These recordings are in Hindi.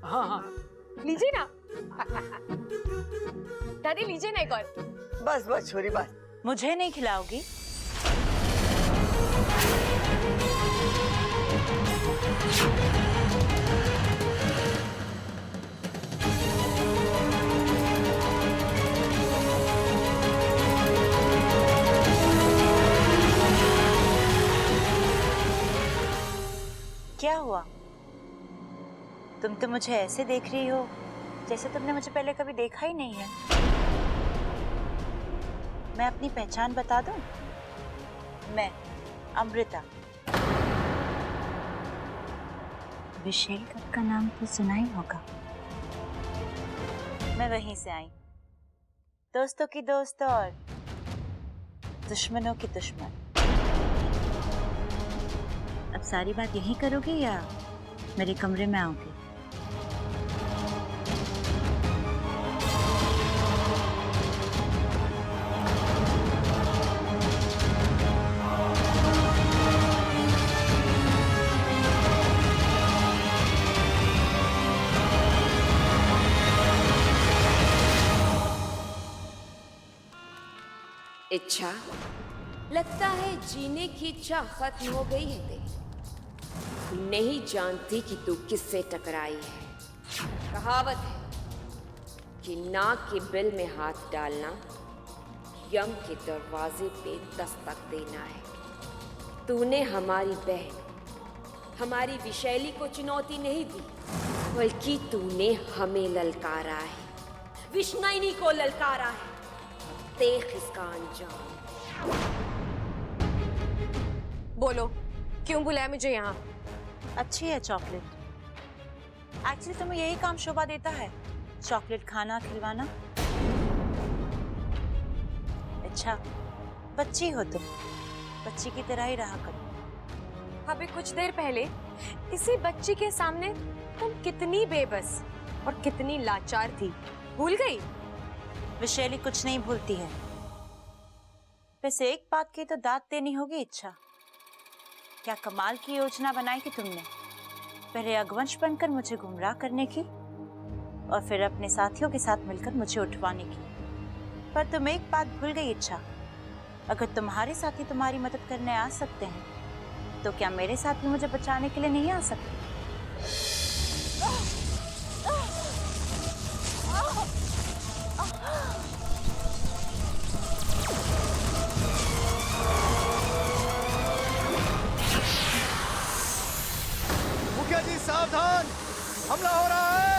हाँ हाँ लीजिए ना। दादी लीजिए ना एक और। बस बस छोरी बस। मुझे नहीं खिलाओगी? क्या हुआ? तुम तो मुझे ऐसे देख रही हो जैसे तुमने मुझे पहले कभी देखा ही नहीं है। मैं अपनी पहचान बता दूं? मैं अमृता। विशेल कप का नाम तो सुना ही होगा। मैं वहीं से आई, दोस्तों की दोस्त और दुश्मनों की दुश्मन। अब सारी बात यही करोगी या मेरे कमरे में आओगी? इच्छा, लगता है जीने की इच्छा खत्म हो गई है तेरी। नहीं जानती कि तू किससे टकराई है। कहावत है कि नाक के बिल में हाथ डालना यम के दरवाजे पे दस्तक देना है। तूने हमारी बहन, हमारी विशैली को चुनौती नहीं दी, बल्कि तूने हमें ललकारा है, विष्णुनी को ललकारा है। देख इसका अंजाम। बोलो, क्यों बुलाया मुझे यहाँ? अच्छी है चॉकलेट। एक्चुअली तुम्हें यही काम शोभा देता है, चॉकलेट खाना खिलवाना। अच्छा, बच्ची हो तुम, बच्ची की तरह ही रहा करो। अभी कुछ देर पहले इसी बच्ची के सामने तुम कितनी बेबस और कितनी लाचार थी, भूल गई? विशैली कुछ नहीं भूलती है। वैसे एक बात की तो दाद देनी होगी इच्छा। क्या कमाल की योजना बनाई कि तुमने पहले अगवंश बनकर मुझे गुमराह करने की और फिर अपने साथियों के साथ मिलकर मुझे उठवाने की। पर तुम एक बात भूल गई इच्छा, अगर तुम्हारे साथी तुम्हारी मदद करने आ सकते हैं तो क्या मेरे साथ भी मुझे बचाने के लिए नहीं आ सकते? मुखिया जी सावधान, हमला हो रहा है।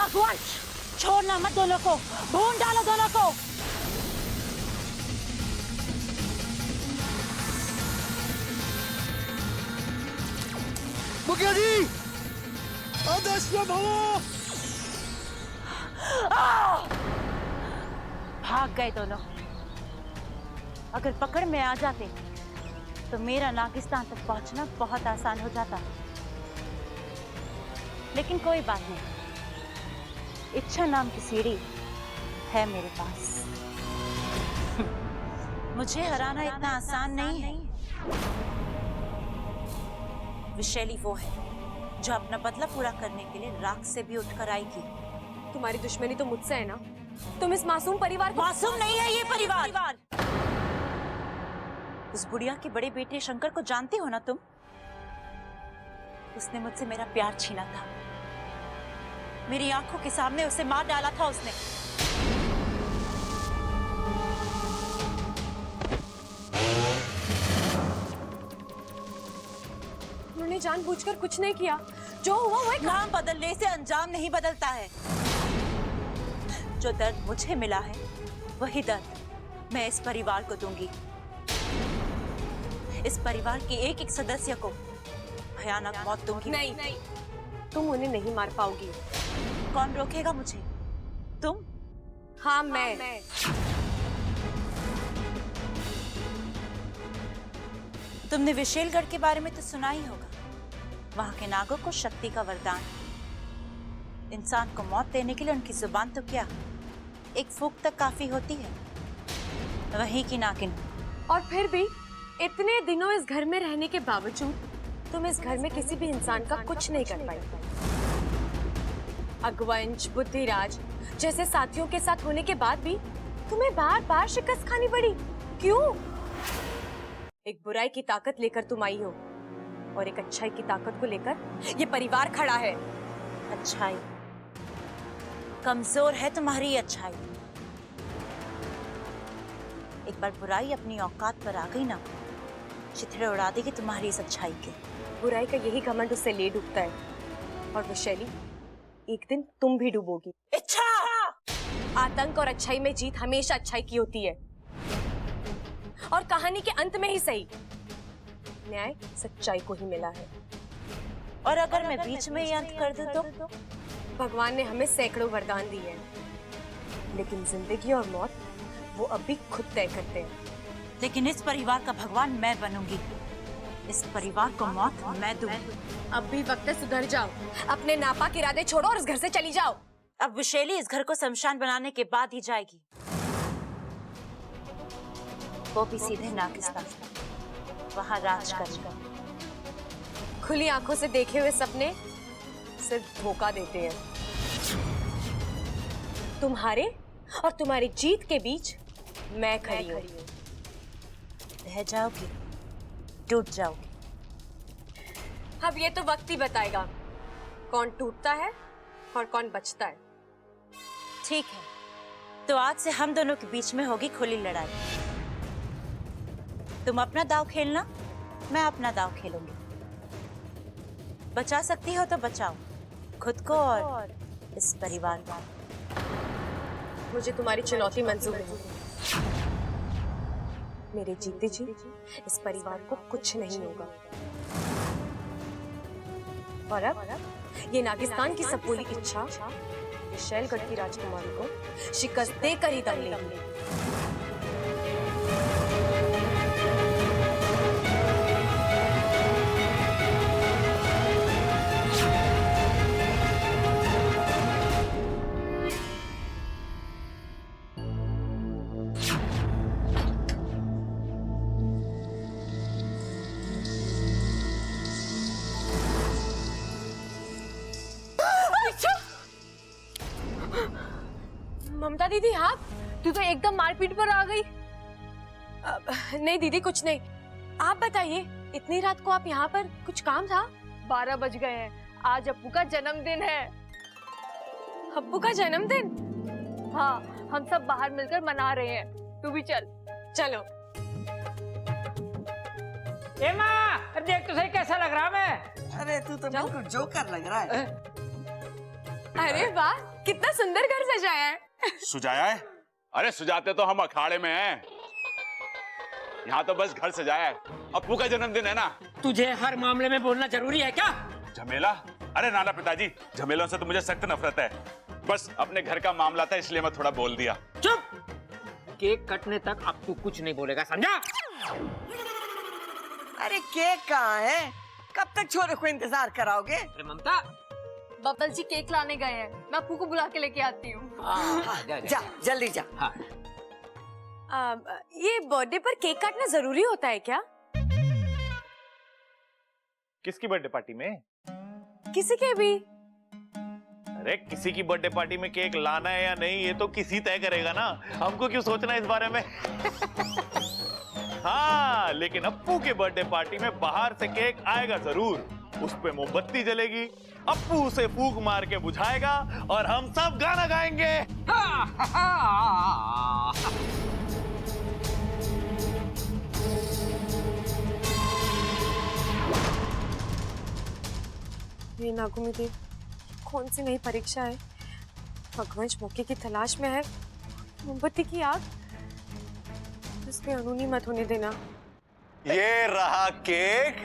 अगवंश, छोड़ना मत दोनों को, भून डालो दोनों को। मुखिया जी, आदेश में भवो। भाग गए दोनों। अगर पकड़ में आ जाते तो मेरा नागिस्तान तक पहुंचना बहुत आसान हो जाता। लेकिन कोई बात नहीं, इच्छा नाम की सीढ़ी है मेरे पास। मुझे हराना इतना आसान नहीं है। विशैली वो है जो अपना बदला पूरा करने के लिए राख से भी उठकर आएगी। तुम्हारी दुश्मनी तो मुझसे है ना? तुम इस मासूम परिवार को... मासूम नहीं है ये परिवार। उस बुढ़िया के बड़े बेटे शंकर को जानती हो ना तुम? उसने मुझसे मेरा प्यार छीना था, मेरी आंखों के सामने उसे मार डाला था उसने। उन्होंने जानबूझकर कुछ नहीं किया, जो हुआ वो नाम बदलने से अंजाम नहीं बदलता है। जो दर्द मुझे मिला है वही दर्द मैं इस परिवार को दूंगी। इस परिवार के एक एक सदस्य को भयानक मौत दूंगी। नहीं, तुम उन्हें नहीं मार पाओगी। कौन रोकेगा मुझे? तुम? हाँ, मैं। तुमने विशेलगढ़ के बारे में तो सुना ही होगा। वहां के नागों को शक्ति का वरदान, इंसान को मौत देने के लिए उनकी जुबान तो क्या एक फूंक तक काफी होती है। वहीं की नागिन। और फिर भी इतने दिनों इस घर में रहने के बावजूद तुम इस घर में किसी भी इंसान का कुछ नहीं कर पाई। अगवंश, बुद्धिराज जैसे साथियों के साथ होने के बाद भी तुम्हें बार बार शिकस्त खानी पड़ी। क्यों? एक बुराई की ताकत लेकर तुम आई हो और एक अच्छाई की ताकत को लेकर ये परिवार खड़ा है। अच्छाई कमजोर है तुम्हारी अच्छाई। एक बार बुराई अपनी औकात पर आ गई ना, चिथड़े उड़ा देगी तुम्हारी इस अच्छाई के। बुराई का यही घमंड उससे ले डूबता है और विशैली, एक दिन तुम भी डूबोगी। इच्छा! आतंक और अच्छाई में जीत हमेशा अच्छाई की होती है और कहानी के अंत में ही सही न्याय सच्चाई को ही मिला है। और अगर मैं बीच में ही अंत कर दूं तो? भगवान ने हमें सैकड़ों वरदान दिए हैं, लेकिन जिंदगी और मौत वो अभी खुद तय करते हैं। लेकिन इस परिवार का भगवान मैं बनूंगी। इस परिवार को मौत मैं दूंगी। अब भी वक्त है, सुधर जाओ, अपने नापाक इरादे छोड़ो और इस घर से चली जाओ। अब विशैली इस घर को शमशान बनाने के बाद ही जाएगी, वो भी सीधे नागिस्तान, वहां राज करेगा। खुली आंखों से देखे हुए सपने सिर्फ धोखा देते हैं। तुम्हारे और तुम्हारी जीत के बीच मैं खड़ी हूँ। रह जाओगी, टूट जाओगी। अब ये तो वक्त ही बताएगा कौन टूटता है और कौन बचता है। ठीक है, तो आज से हम दोनों के बीच में होगी खुली लड़ाई। तुम अपना दांव खेलना, मैं अपना दांव खेलूंगी। बचा सकती हो तो बचाओ खुद को और इस परिवार को। मुझे तुम्हारी चुनौती मंजूर है। मेरे जीते जी इस परिवार को कुछ नहीं होगा। और अब ये नागिस्तान की सब बोली इच्छा विशैलगढ़ की राजकुमारी को शिकस्त देकर ही दम लेगी। ममता दीदी, आप तू तो एकदम मारपीट पर आ गई। नहीं दीदी, कुछ नहीं। आप बताइए, इतनी रात को आप यहाँ पर, कुछ काम था? 12 बज गए हैं। आज अप्पू का जन्मदिन है। अप्पू का जन्मदिन? हाँ, हम सब बाहर मिलकर मना रहे हैं। तू भी चल। चलो। ए माँ, देख तो सही कैसा लग रहा मैं। अरे तू तो बिल्कुल जोकर लग रहा है। अरे वाह, कितना सुंदर घर सजाया है। सुजाया है? अरे सुजाते तो हम अखाड़े में हैं। यहाँ तो बस घर सजाया है। अप्पू का जन्मदिन है ना। तुझे हर मामले में बोलना जरूरी है क्या? झमेला? अरे नाना पिताजी, झमेलों से तो मुझे सख्त नफरत है। बस अपने घर का मामला था इसलिए मैं थोड़ा बोल दिया। चुप! केक कटने तक अप्पू कुछ नहीं बोलेगा, समझा? अरे केक कहाँ है? कब तक छोरे को इंतजार कराओगे? अरे ममता, बब्बल जी केक लाने गए हैं। मैं अप्पू को बुला के लेके आती हूँ। जा जल्दी जा। हाँ। ये बर्थडे पर केक काटना जरूरी होता है क्या? किसकी बर्थडे पार्टी में? किसी के भी। अरे किसी की बर्थडे पार्टी में केक लाना है या नहीं, ये तो किसी तय करेगा ना। हमको क्यों सोचना है इस बारे में? हाँ, लेकिन अप्पू के बर्थडे पार्टी में बाहर से केक आएगा जरूर। उस पे मोमबत्ती जलेगी, अप्पू उसे फूंक मार के बुझाएगा और हम सब गाना गाएंगे। ये नागुमी देव, कौन सी नई परीक्षा है? भगवंश मौके की तलाश में है। मोमबत्ती की आग, इसमें अनूनी मत होने देना। ये रहा केक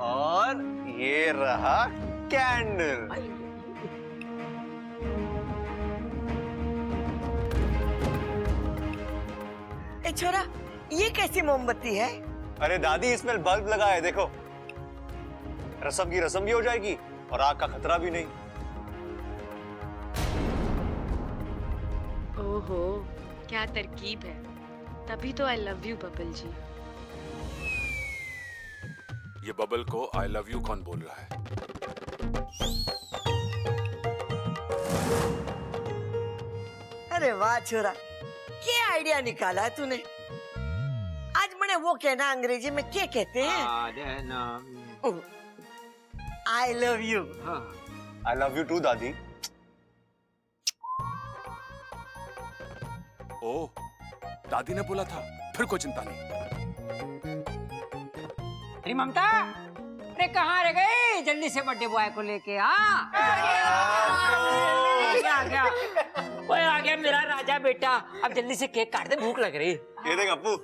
और ये रहा कैंडल। ए छोरा, ये कैसी मोमबत्ती है? अरे दादी, इसमें बल्ब लगा है, देखो। रस्म की रस्म भी हो जाएगी और आग का खतरा भी नहीं। ओहो, क्या तरकीब है। तभी तो आई लव यू बबल जी। ये बबल को आई लव यू कौन बोल रहा है? अरे वाह छोरा, क्या आइडिया निकाला है तूने। आज मैंने वो कहना अंग्रेजी में क्या कहते हैं? I love you. I love you too दादी। ओ, दादी ने बोला था, फिर कोई चिंता नहीं। अरे ममता, अरे कहाँ रह गए? जल्दी से बर्थडे बॉय को लेके आ गया। ओए आ गया मेरा राजा बेटा। अब जल्दी से केक काट दे, भूख लग रही। ये देख अप्पू।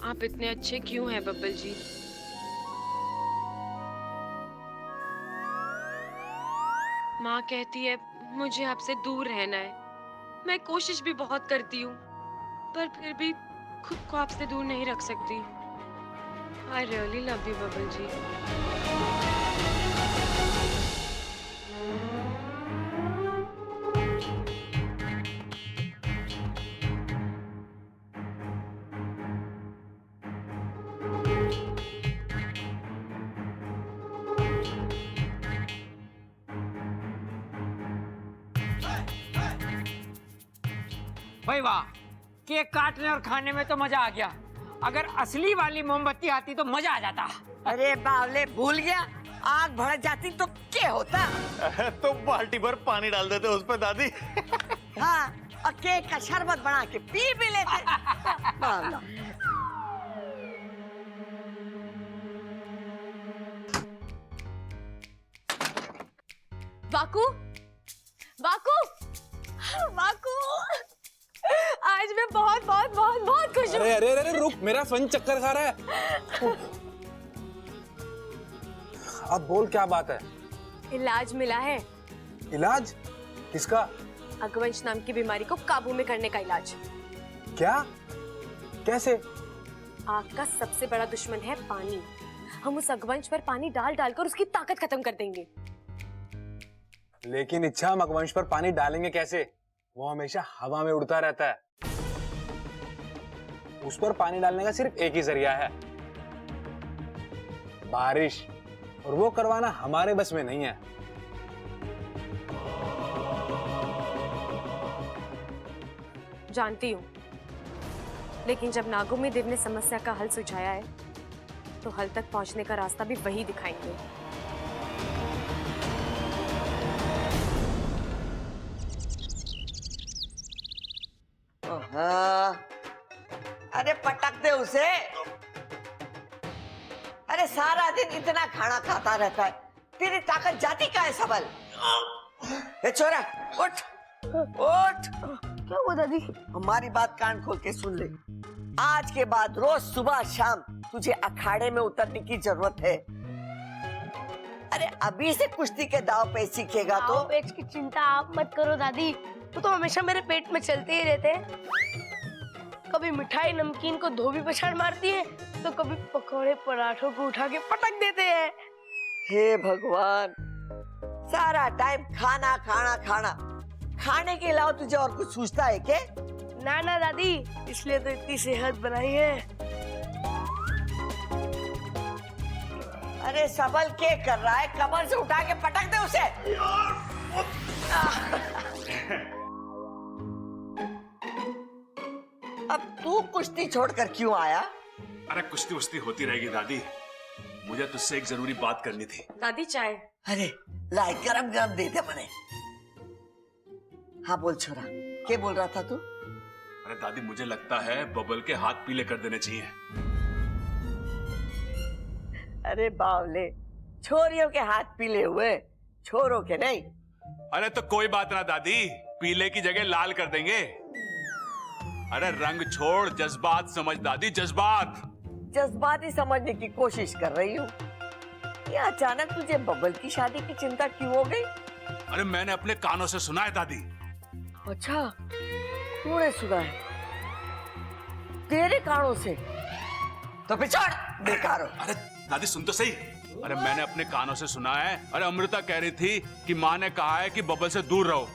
आप इतने अच्छे क्यों हैं बब्बल जी? माँ कहती है मुझे आपसे दूर रहना है। मैं कोशिश भी बहुत करती हूँ, पर फिर भी खुद को आपसे दूर नहीं रख सकती। I really love you Babbal ji. भाई वाह, केक काटने और खाने में तो मजा आ गया। अगर असली वाली मोमबत्ती आती तो मजा आ जाता। अरे बावले, भूल गया? आग भड़क जाती तो क्या होता? तो बाल्टी भर पानी डाल देते उस पे दादी। हाँ, और केक का शरबत बना के पी भी लेते। बावला। वाकू, वाकू, वाकू, आज मैं बहुत बहुत बहुत बहुत खुश हूँ। अरे अरे अरे रुक, मेरा सन चक्कर खा रहा है। अब बोल क्या बात है? इलाज मिला है। इलाज? किसका? अगवंश नाम की बीमारी को काबू में करने का इलाज। क्या? कैसे? आग का सबसे बड़ा दुश्मन है पानी। हम उस अगवंश पर पानी डाल डालकर उसकी ताकत खत्म कर देंगे। लेकिन इच्छा, हम अगवंश पर पानी डालेंगे कैसे? वो हमेशा हवा में उड़ता रहता है। उस पर पानी डालने का सिर्फ एक ही जरिया है, बारिश, और वो करवाना हमारे बस में नहीं है। जानती हूँ, लेकिन जब नागोमी देव ने समस्या का हल सुझाया है, तो हल तक पहुंचने का रास्ता भी वही दिखाएंगे। अरे पटक दे उसे। अरे सारा दिन इतना खाना खाता रहता है, तेरी ताकत जाती का है सबल। ए छोरा, उठ उठ। क्या हुआ दादी? हमारी बात कान खोल के सुन ले। आज के बाद रोज सुबह शाम तुझे अखाड़े में उतरने की जरूरत है। अरे अभी से कुश्ती के दाव पे सीखेगा तो। पेट की चिंता आप मत करो दादी, वो तो हमेशा मेरे पेट में चलते ही रहते हैं। कभी मिठाई नमकीन को धोबी पछाड़ मारती है, तो कभी पकोड़े पराठों को उठा के पटक देते हैं। हे भगवान, सारा टाइम खाना खाना खाना, खाने के अलावा तुझे और कुछ सूझता है क्या? ना ना दादी, इसलिए तो इतनी सेहत बनाई है। अरे सबल क्या कर रहा है? कमर से उठा के पटक दे उसे। अब तू कुश्ती छोड़कर क्यों आया? अरे कुश्ती उश्ती होती रहेगी दादी, मुझे तुझसे एक जरूरी बात करनी थी। दादी चाय। अरे लाए, गरम गरम दे दे मने। हाँ बोल छोरा, क्या बोल रहा था तू? अरे दादी, मुझे लगता है बबल के हाथ पीले कर देने चाहिए। अरे बावले, छोरियों के हाथ पीले हुए, छोरों के नहीं। अरे तो कोई बात ना दादी, पीले की जगह लाल कर देंगे। अरे रंग छोड़, जज्बात समझ दादी, जज्बात। जज्बात ही समझने की कोशिश कर रही हूँ। ये अचानक तुझे बबल की शादी की चिंता क्यों हो गई? अरे मैंने अपने कानों से सुना है दादी। अच्छा, तूने सुना है? तेरे कानों से? तो पिछड़ बेकार हो। अरे दादी सुन तो सही। अरे मैंने अपने कानों से सुना है। अरे अमृता कह रही थी कि माँ ने कहा है कि बबल से दूर रहो।